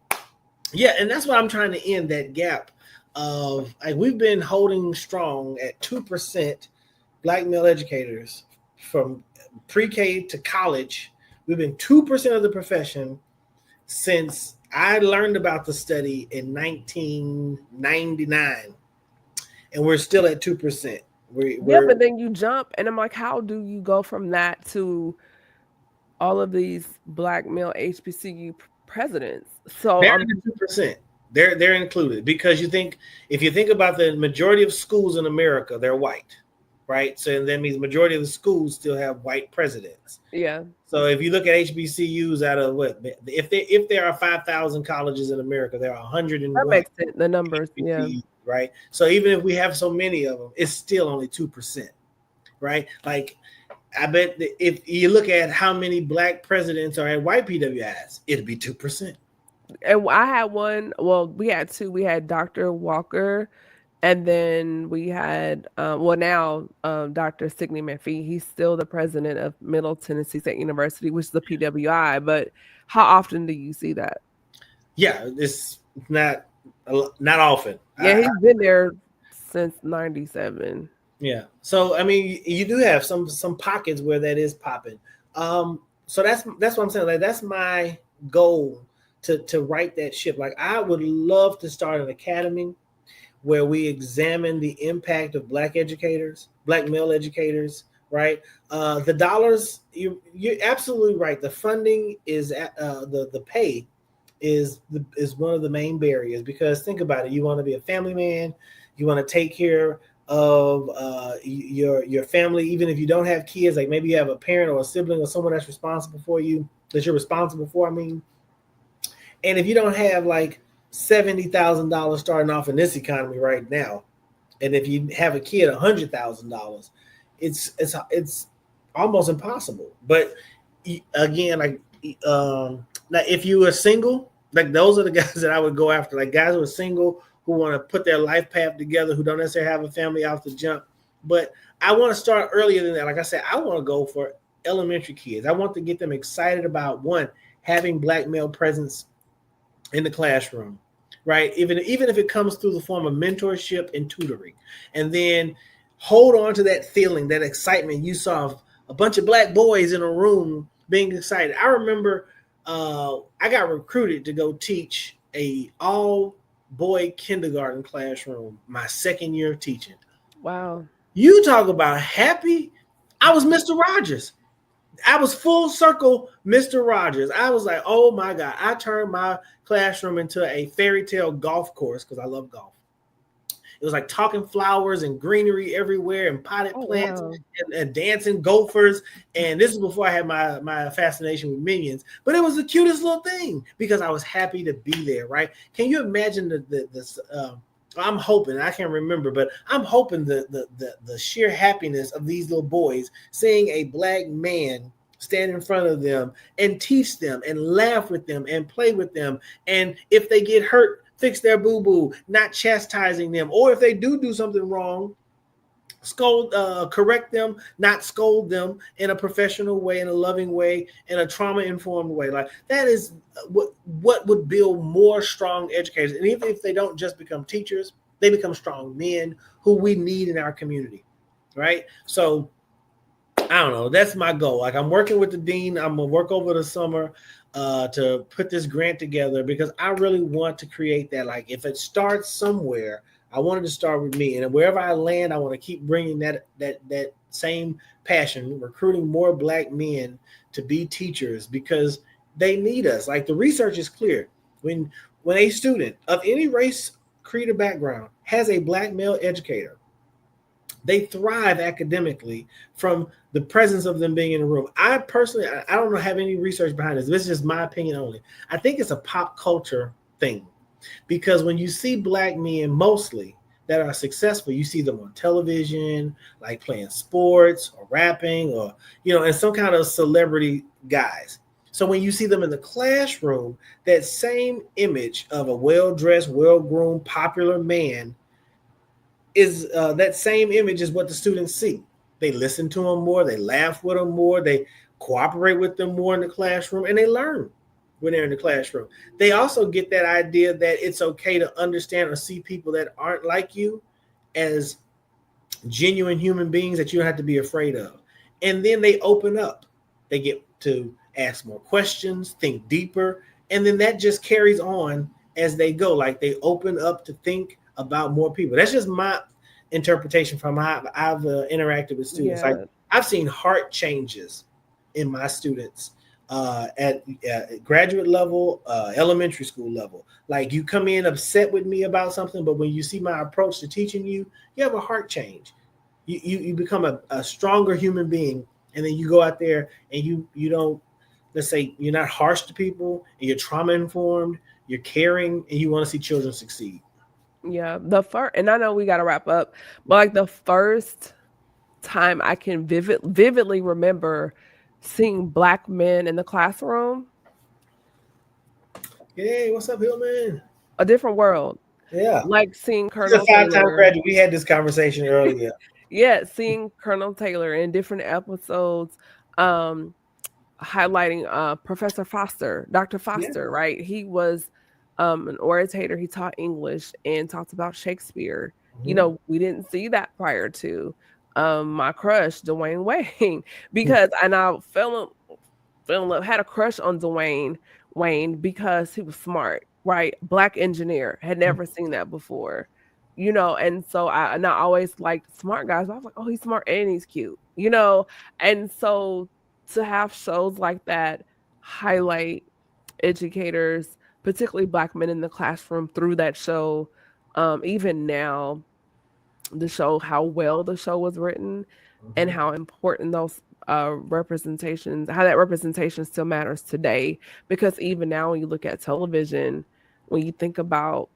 yeah, and that's what I'm trying to end that gap of, like, we've been holding strong at 2% Black male educators from pre-K to college. We've been 2% of the profession since I learned about the study in 1999, and we're still at 2%. Yeah, but then you jump, and I'm like, how do you go from that to all of these Black male HBCU presidents? So they're 2%. They're included, because if you think about the majority of schools in America, they're white, right? So that means majority of the schools still have white presidents. Yeah. So if you look at HBCUs, out of what, if there are 5,000 colleges in America, there are 100 and that what, makes it, the numbers, HBCUs, yeah. right? So even if we have so many of them, it's still only 2%, right? Like, I bet that if you look at how many Black presidents are at white PWIs, it'd be 2%. And I had one. Well, we had two. We had Dr. Walker, and then we had now Dr. Sidney McAfee. He's still the president of Middle Tennessee State University, which is the PWI. But how often do you see that? Yeah, it's not often. Yeah, he's been there since '97. Yeah. So I mean, you do have some pockets where that is popping. So that's what I'm saying. Like, that's my goal, to right that ship. Like, I would love to start an academy where we examine the impact of Black educators, Black male educators, right? The dollars, you're absolutely right. The funding is the pay is one of the main barriers, because think about it. You want to be a family man, you want to take care of your family, even if you don't have kids. Like, maybe you have a parent or a sibling or someone that's responsible for you, that you're responsible for. I mean, and if you don't have like $70,000 starting off in this economy right now, and if you have a kid $100,000, it's almost impossible. But again, like, now if you are single, like, those are the guys that I would go after. Like, guys who are single, who want to put their life path together, who don't necessarily have a family off the jump. But I want to start earlier than that. Like I said, I want to go for elementary kids. I want to get them excited about, one, having Black male presence in the classroom, right? Even if it comes through the form of mentorship and tutoring, and then hold on to that feeling, that excitement you saw of a bunch of Black boys in a room being excited. I remember I got recruited to go teach a all-boy kindergarten classroom my second year of teaching. Wow. You talk about happy. I was Mr. Rogers. I was full circle Mr. Rogers. I was like, oh my God. I turned my classroom into a fairy tale golf course, because I love golf. It was like talking flowers and greenery everywhere, and potted plants, wow. and dancing gophers. And this is before I had my fascination with minions. But it was the cutest little thing, because I was happy to be there, right? Can you imagine I'm hoping, I can't remember, but I'm hoping the sheer happiness of these little boys seeing a Black man stand in front of them and teach them and laugh with them and play with them. And if they get hurt, fix their boo-boo, not chastising them. Or if they do something wrong, correct them, not scold them, in a professional way, in a loving way, in a trauma-informed way. Like, that is what would build more strong educators. And even if they don't just become teachers, they become strong men who we need in our community, right? So I don't know. That's my goal. Like, I'm working with the dean. I'm gonna work over the summer to put this grant together, because I really want to create that. Like, if it starts somewhere, I wanted to start with me, and wherever I land, I want to keep bringing that same passion, recruiting more Black men to be teachers, because they need us. Like, the research is clear. When a student of any race, creed, or background has a Black male educator, they thrive academically from the presence of them being in the room. I personally, I don't have any research behind this. This is just my opinion only. I think it's a pop culture thing, because when you see Black men mostly that are successful, you see them on television, like playing sports or rapping, or, and some kind of celebrity guys. So when you see them in the classroom, that same image of a well-dressed, well-groomed, popular man is that same image is what the students see. They listen to them more. They laugh with them more. They cooperate with them more in the classroom, and they learn when they're in the classroom. They also get that idea that it's okay to understand or see people that aren't like you as genuine human beings that you don't have to be afraid of. And then they open up. They get to ask more questions, think deeper, and then that just carries on as they go. Like they open up to think about more people. That's just my interpretation from how I've interacted with students. Yeah. Like I've seen heart changes in my students at graduate level, elementary school level. Like you come in upset with me about something, but when you see my approach to teaching you, you have a heart change. You become a stronger human being, and then you go out there and you don't, let's say you're not harsh to people, and you're trauma informed, you're caring, and you want to see children succeed. Yeah, the first, and I know we got to wrap up, but like the first time I can vividly remember seeing Black men in the classroom, Hey, what's up, Hillman? a different world. Yeah, Like seeing he's a Colonel 5-time Taylor. graduate. We had this conversation earlier. Yeah, seeing Colonel Taylor in different episodes, highlighting Professor Foster, Dr. Foster, right? He was an orator. He taught English and talked about Shakespeare. You know, we didn't see that prior to my crush, Dwayne Wayne, because and I fell in love, had a crush on Dwayne Wayne because he was smart, right? Black engineer, had never seen that before. You know, and so I always liked smart guys. I was like, oh, he's smart and he's cute, you know, and so to have shows like that highlight educators, particularly Black men in the classroom through that show, even now, to show how well the show was written and how important those representations, how that representation still matters today. Because even now, when you look at television, when you think about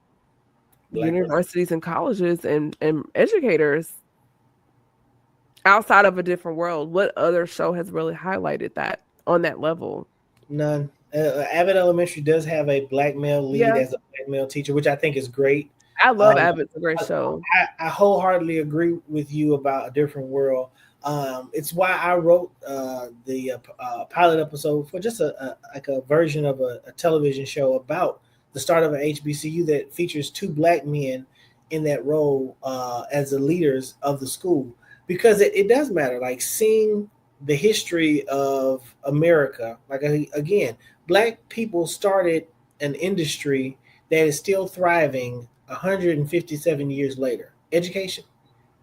universities and colleges and educators outside of A Different World, what other show has really highlighted that on that level? None. Abbott Elementary does have a Black male lead as a Black male teacher, which I think is great. I love Abbott. It's a great show. I wholeheartedly agree with you about A Different World. It's why I wrote the pilot episode for just a version of a television show about the start of an HBCU that features 2 Black men in that role as the leaders of the school, because it does matter. Like seeing the history of America, like again, Black people started an industry that is still thriving 157 years later. Education.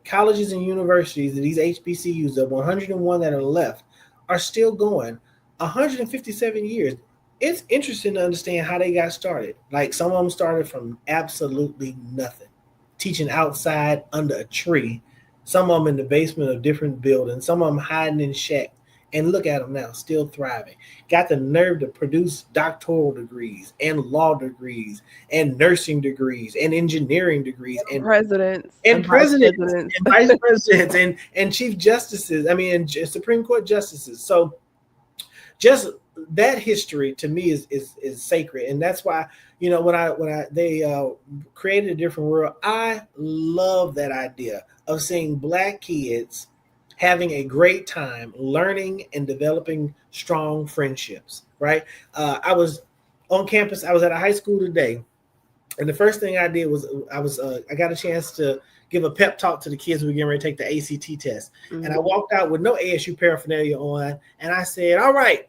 Colleges and universities, these HBCUs, the 101 that are left, are still going 157 years. It's interesting to understand how they got started. Like some of them started from absolutely nothing, teaching outside under a tree, some of them in the basement of different buildings, some of them hiding in shacks. And look at them now, still thriving. Got the nerve to produce doctoral degrees and law degrees and nursing degrees and engineering degrees and presidents and presidents and vice presidents and chief justices. I mean, and Supreme Court justices. So just that history to me is sacred, and that's why, you know, when they created A Different World, I love that idea of seeing Black kids having a great time learning and developing strong friendships, right? I was on campus. I was at a high school today, and the first thing I did was I got a chance to give a pep talk to the kids who were getting ready to take the ACT test. Mm-hmm. And I walked out with no ASU paraphernalia on, and I said, all right,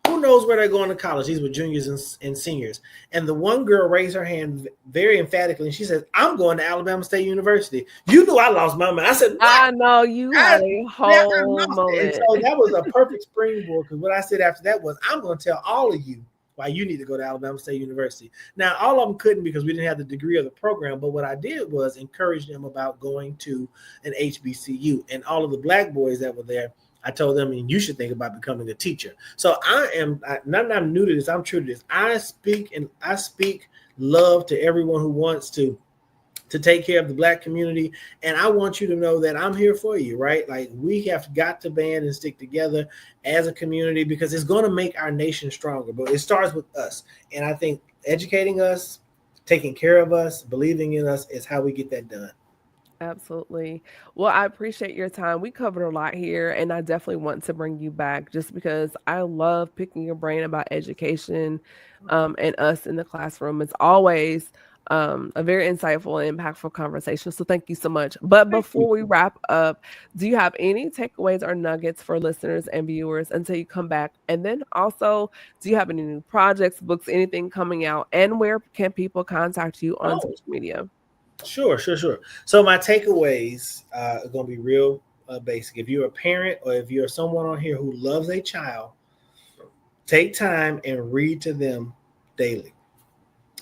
who knows where they're going to college? These were juniors and seniors. And the one girl raised her hand very emphatically, and she said, I'm going to Alabama State University. You knew I lost my mind. I said, what? I know you had a whole moment. And so that was a perfect springboard, because what I said after that was, I'm going to tell all of you why you need to go to Alabama State University. Now, all of them couldn't because we didn't have the degree of the program, but what I did was encourage them about going to an HBCU. And all of the Black boys that were there, I told them, and you should think about becoming a teacher. So not that I'm new to this, I'm true to this. I speak love to everyone who wants to take care of the Black community. And I want you to know that I'm here for you, right? Like, we have got to band and stick together as a community, because it's going to make our nation stronger. But it starts with us. And I think educating us, taking care of us, believing in us is how we get that done. Absolutely. Well, I appreciate your time. We covered a lot here, and I definitely want to bring you back just because I love picking your brain about education and us in the classroom. It's always a very insightful and impactful conversation. So thank you so much. But Thank you. before we wrap up, do you have any takeaways or nuggets for listeners and viewers until you come back? And then also, do you have any new projects, books, anything coming out? And where can people contact you on Oh, social media? sure. So my takeaways are going to be real basic. If you're a parent or if you're someone on here who loves a child, take time and read to them daily.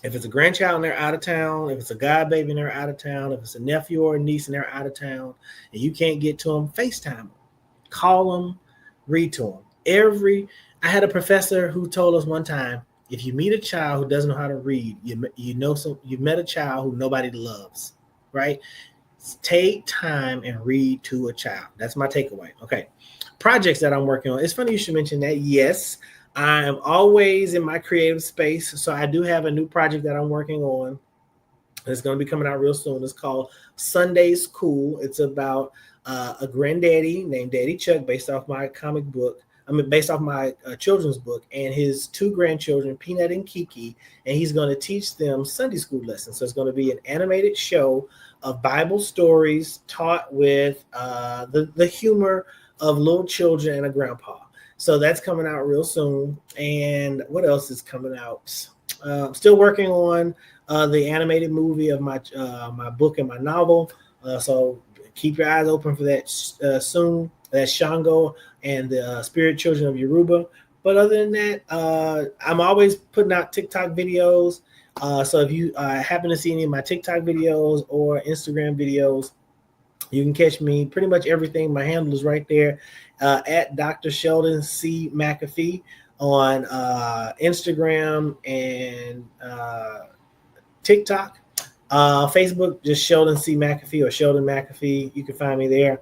If it's a grandchild and they're out of town, if it's a godbaby and they're out of town, if it's a nephew or a niece and they're out of town, and you can't get to them, FaceTime them, call them, read to them. I had a professor who told us one time, if you meet a child who doesn't know how to read, you've met a child who nobody loves, right? Take time and read to a child. That's my takeaway. Okay. Projects that I'm working on. It's funny you should mention that. Yes, I am always in my creative space. So I do have a new project that I'm working on. It's going to be coming out real soon. It's called Sunday's Cool. It's about a granddaddy named Daddy Chuck, based off my based off my children's book, and his two grandchildren, Peanut and Kiki, and he's going to teach them Sunday school lessons. So it's going to be an animated show of Bible stories taught with the humor of little children and a grandpa. So that's coming out real soon. And what else is coming out? Still working on the animated movie of my book and my novel. So keep your eyes open for that soon. That's Shango and the Spirit Children of Yoruba. But other than that, I'm always putting out TikTok videos. So if you happen to see any of my TikTok videos or Instagram videos, you can catch me pretty much everything. My handle is right there at Dr. Sheldon C. McAfee on Instagram and TikTok. Facebook, just Sheldon C. McAfee or Sheldon McAfee. You can find me there.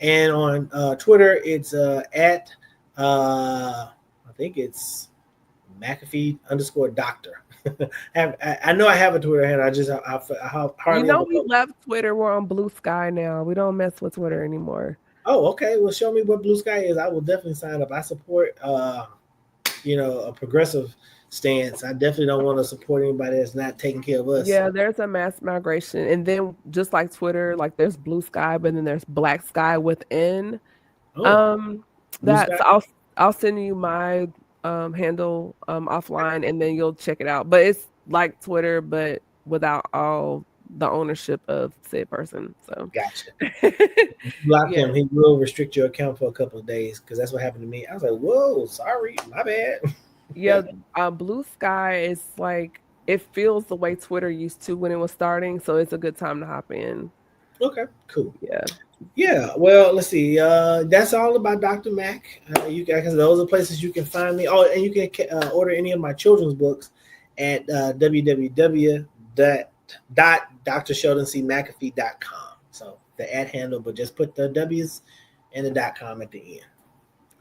And on Twitter, it's at, I think it's McAfee_doctor. I know I have a Twitter handle. I hardly. We left Twitter. We're on Blue Sky now. We don't mess with Twitter anymore. Oh, okay. Well, show me what Blue Sky is. I will definitely sign up. I support, a progressive stance. I definitely don't want to support anybody that's not taking care of us. Yeah, there's a mass migration, and then just like Twitter, like there's Blue Sky, but then there's Black Sky within. I'll send you my handle offline, and then you'll check it out. But it's like Twitter, but without all the ownership of said person. So gotcha. Block him. He will restrict your account for a couple of days, because that's what happened to me. I was like, whoa, sorry, my bad. Yeah, Blue Sky is like, it feels the way Twitter used to when it was starting, so it's a good time to hop in. Okay, cool. Yeah. Well, let's see. That's all about Dr. Mac. You guys, those are places you can find me. Oh, and you can order any of my children's books at www.drsheldoncmcafee.com. So the @ handle, but just put the W's and the .com at the end.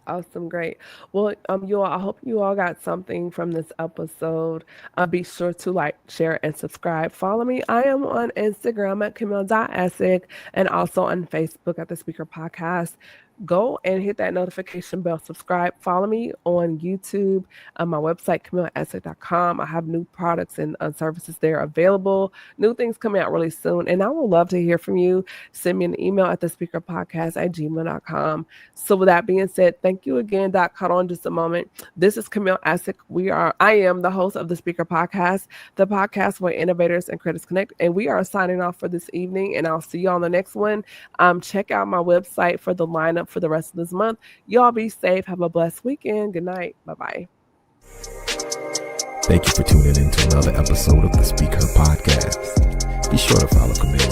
Awesome, great. Well, you all, I hope you all got something from this episode. Be sure to like, share, and subscribe. Follow me. I am on Instagram at Camille.Essig and also on Facebook at The Speaker Podcast. Go and hit that notification bell, subscribe, follow me on YouTube, on my website, CamilleEssig.com. I have new products and services there available, new things coming out really soon. And I would love to hear from you. Send me an email at thespeakerpodcast@gmail.com. So with that being said, thank you again, Doc. Hold on just a moment. This is Camille Essig. I am the host of The Speaker Podcast, the podcast where innovators and critics connect. And we are signing off for this evening, and I'll see you on the next one. Check out my website for the lineup for the rest of this month. Y'all be safe. Have a blessed weekend. Good night. Bye-bye. Thank you for tuning in to another episode of the Speaker Podcast. Be sure to follow Camille